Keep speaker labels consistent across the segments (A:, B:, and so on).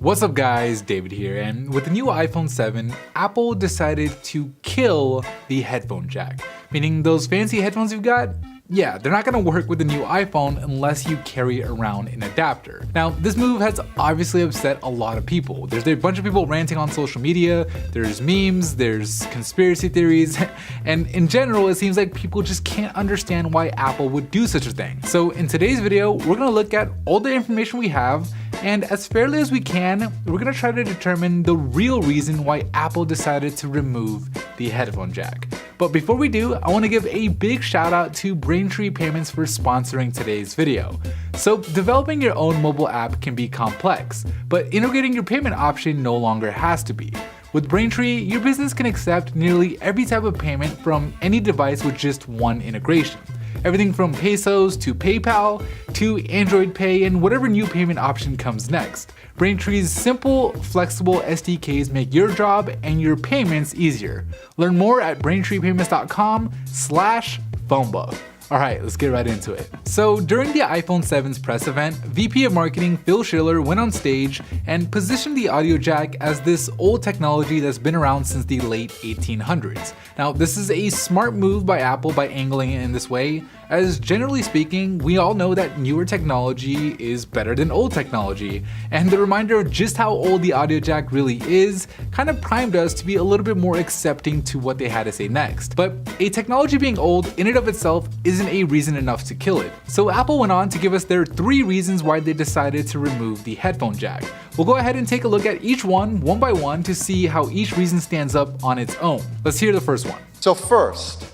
A: What's up guys, David here, and with the new iPhone 7, Apple decided to kill the headphone jack. Meaning those fancy headphones you've got? Yeah, they're not gonna work with the new iPhone unless you carry around an adapter. Now, this move has obviously upset a lot of people. There's a bunch of people ranting on social media, there's memes, there's conspiracy theories, and in general, it seems like people just can't understand why Apple would do such a thing. So in today's video, we're gonna look at all the information we have, and as fairly as we can, we're gonna try to determine the real reason why Apple decided to remove the headphone jack. But before we do, I want to give a big shout out to Braintree Payments for sponsoring today's video. So developing your own mobile app can be complex, but integrating your payment option no longer has to be. With Braintree, your business can accept nearly every type of payment from any device with just one integration. Everything from pesos to PayPal to Android Pay and whatever new payment option comes next. Braintree's simple, flexible SDKs make your job and your payments easier. Learn more at braintreepayments.com/phonebook. Alright, let's get right into it. So during the iPhone 7's press event, VP of Marketing Phil Schiller went on stage and positioned the audio jack as this old technology that's been around since the late 1800s. Now, this is a smart move by Apple by angling it in this way, as generally speaking, we all know that newer technology is better than old technology, and the reminder of just how old the audio jack really is kind of primed us to be a little bit more accepting to what they had to say next. But a technology being old in and of itself isn't a reason enough to kill it. So Apple went on to give us their 3 reasons why they decided to remove the headphone jack. We'll go ahead and take a look at each one by one to see how each reason stands up on its own. Let's hear the first one.
B: So first,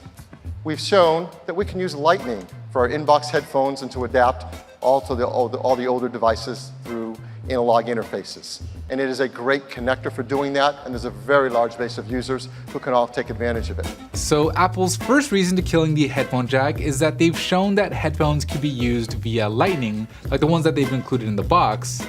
B: we've shown that we can use Lightning for our inbox headphones and to adapt all the older devices through analog interfaces. And it is a great connector for doing that, and there's a very large base of users who can all take advantage of it.
A: So Apple's first reason to killing the headphone jack is that they've shown that headphones can be used via Lightning, like the ones that they've included in the box,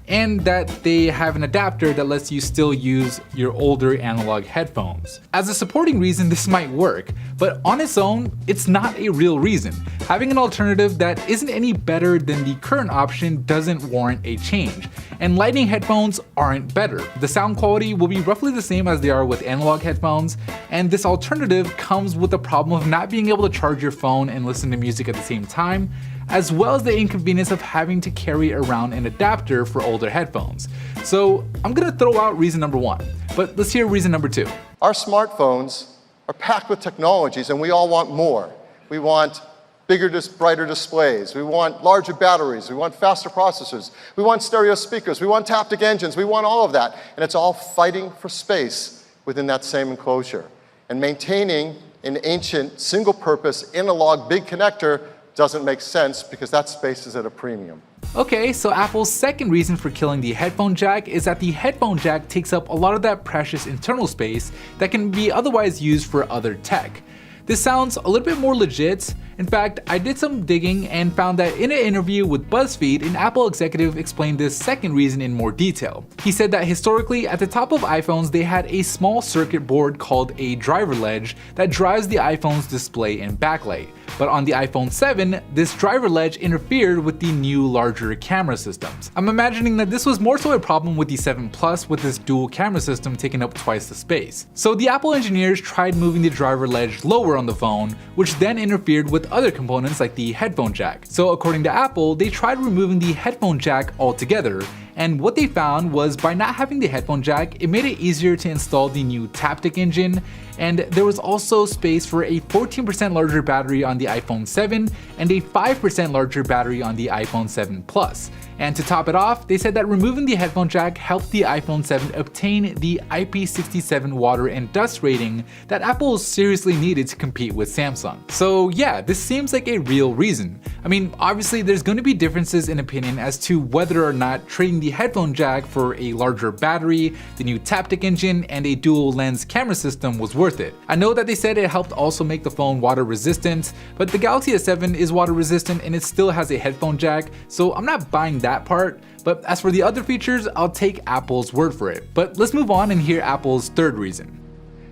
A: and that they have an adapter that lets you still use your older analog headphones. As a supporting reason, this might work, but on its own, it's not a real reason. Having an alternative that isn't any better than the current option doesn't warrant a change, and Lightning headphones aren't better. The sound quality will be roughly the same as they are with analog headphones, and this alternative comes with the problem of not being able to charge your phone and listen to music at the same time, as well as the inconvenience of having to carry around an adapter for older headphones. So I'm gonna throw out reason number 1, but let's hear reason number 2.
B: Our smartphones are packed with technologies, and we all want more. We want bigger, brighter displays. We want larger batteries. We want faster processors. We want stereo speakers. We want taptic engines. We want all of that. And it's all fighting for space within that same enclosure. And maintaining an ancient, single-purpose, analog big connector doesn't make sense because that space is at a premium.
A: Okay, so Apple's second reason for killing the headphone jack is that the headphone jack takes up a lot of that precious internal space that can be otherwise used for other tech. This sounds a little bit more legit. In fact, I did some digging and found that in an interview with BuzzFeed, an Apple executive explained this second reason in more detail. He said that historically, at the top of iPhones, they had a small circuit board called a driver ledge that drives the iPhone's display and backlight. But on the iPhone 7, this driver ledge interfered with the new larger camera systems. I'm imagining that this was more so a problem with the 7 Plus with this dual camera system taking up twice the space. So the Apple engineers tried moving the driver ledge lower on the phone, which then interfered with other components like the headphone jack. So according to Apple, they tried removing the headphone jack altogether, and what they found was by not having the headphone jack, it made it easier to install the new taptic engine, and there was also space for a 14% larger battery on the iPhone 7 and a 5% larger battery on the iPhone 7 Plus. And to top it off, they said that removing the headphone jack helped the iPhone 7 obtain the IP67 water and dust rating that Apple seriously needed to compete with Samsung. So yeah, this seems like a real reason. I mean, obviously there's going to be differences in opinion as to whether or not trading the headphone jack for a larger battery, the new taptic engine, and a dual lens camera system was worth it. I know that they said it helped also make the phone water resistant, but the Galaxy S7 is water resistant and it still has a headphone jack, so I'm not buying that part. But as for the other features, I'll take Apple's word for it. But let's move on and hear Apple's third reason.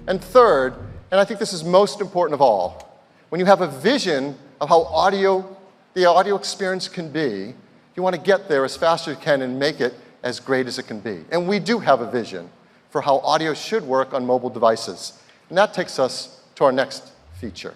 B: And third, and I think this is most important of all, when you have a vision of how the audio experience can be, you want to get there as fast as you can and make it as great as it can be. And we do have a vision for how audio should work on mobile devices. And that takes us to our next feature,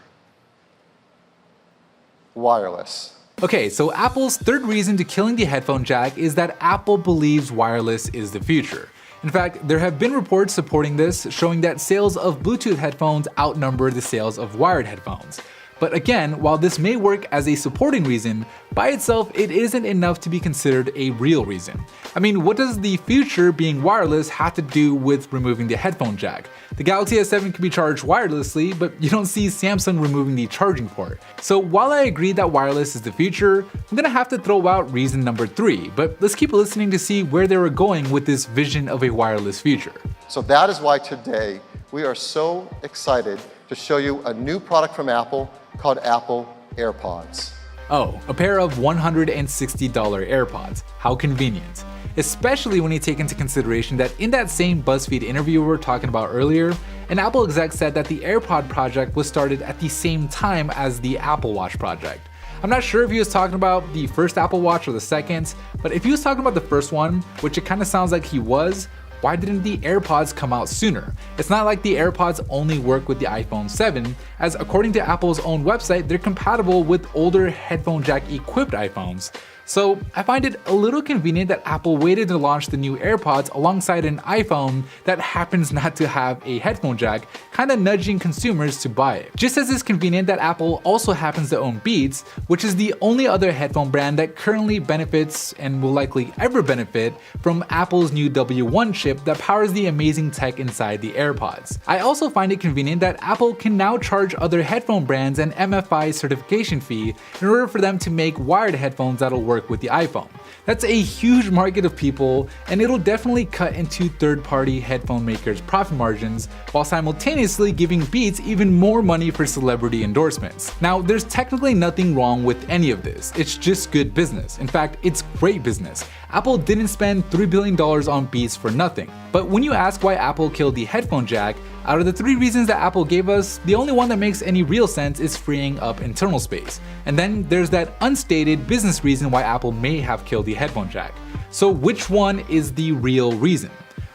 B: wireless.
A: Okay, so Apple's third reason to killing the headphone jack is that Apple believes wireless is the future. In fact, there have been reports supporting this, showing that sales of Bluetooth headphones outnumber the sales of wired headphones. But again, while this may work as a supporting reason, by itself it isn't enough to be considered a real reason. I mean, what does the future being wireless have to do with removing the headphone jack? The Galaxy S7 can be charged wirelessly, but you don't see Samsung removing the charging port. So while I agree that wireless is the future, I'm gonna have to throw out reason number 3, but let's keep listening to see where they were going with this vision of a wireless future.
B: So that is why today we are so excited to show you a new product from Apple called Apple AirPods.
A: Oh, a pair of $160 AirPods. How convenient. Especially when you take into consideration that in that same BuzzFeed interview we were talking about earlier, an Apple exec said that the AirPod project was started at the same time as the Apple Watch project. I'm not sure if he was talking about the first Apple Watch or the second, but if he was talking about the first one, which it kind of sounds like he was, why didn't the AirPods come out sooner? It's not like the AirPods only work with the iPhone 7, as according to Apple's own website, they're compatible with older headphone jack equipped iPhones. So I find it a little convenient that Apple waited to launch the new AirPods alongside an iPhone that happens not to have a headphone jack, kinda nudging consumers to buy it. Just as it's convenient that Apple also happens to own Beats, which is the only other headphone brand that currently benefits and will likely ever benefit from Apple's new W1 chip that powers the amazing tech inside the AirPods. I also find it convenient that Apple can now charge other headphone brands an MFI certification fee in order for them to make wired headphones that'll work with the iPhone. That's a huge market of people, and it'll definitely cut into third-party headphone makers' profit margins while simultaneously giving Beats even more money for celebrity endorsements. Now, there's technically nothing wrong with any of this. It's just good business. In fact, it's great business. Apple didn't spend $3 billion on Beats for nothing. But when you ask why Apple killed the headphone jack, out of the 3 reasons that Apple gave us, the only one that makes any real sense is freeing up internal space. And then there's that unstated business reason why Apple may have killed the headphone jack. So which one is the real reason?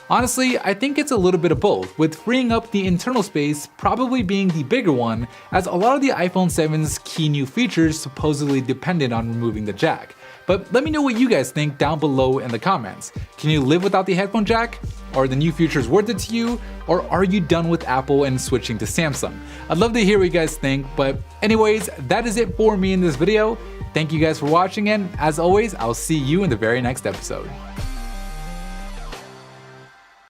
A: Honestly, I think it's a little bit of both, with freeing up the internal space probably being the bigger one, as a lot of the iPhone 7's key new features supposedly depended on removing the jack. But let me know what you guys think down below in the comments. Can you live without the headphone jack? Are the new features worth it to you? Or are you done with Apple and switching to Samsung? I'd love to hear what you guys think, but anyways, that is it for me in this video. Thank you guys for watching, and as always, I'll see you in the very next episode.